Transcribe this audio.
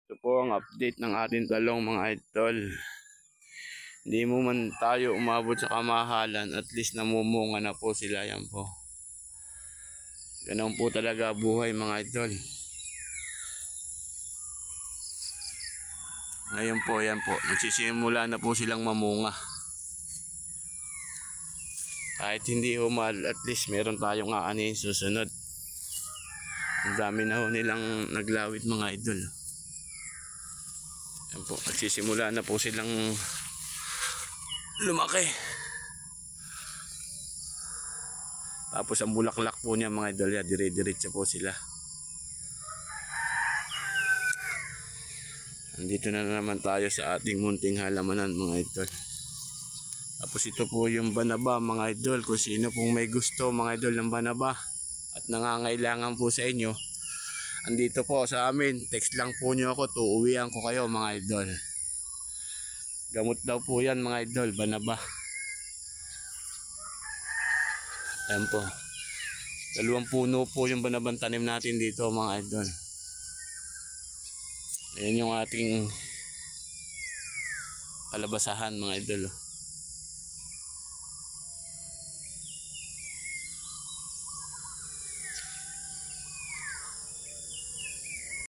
Ito po ang update ng ating talong mga idol. Hindi mo man tayo umabot sa kamahalan, at least namumunga na po sila. Yan po. Ganun po talaga buhay mga idol. Ngayon po, yan po. Nagsisimula na po silang mamunga. Kahit hindi humal, at least meron tayong aanin susunod. Ang dami na ho nilang naglawit mga idol. Yan po, nagsisimula na po silang lumaki. Tapos ang bulaklak po niya mga idol, dire-diretso po sila. Andito na naman tayo sa ating munting halamanan mga idol. Tapos ito po yung banaba mga idol. Kung sino pong may gusto mga idol ng banaba at nangangailangan po sa inyo, andito po sa amin. Text lang po nyo ako, tuuwian ko kayo mga idol. Gamot daw po yan mga idol, banaba. Ayan po. 2 puno po yung banabang tanim natin dito mga idol. Ayan yung ating kalabasahan mga idol.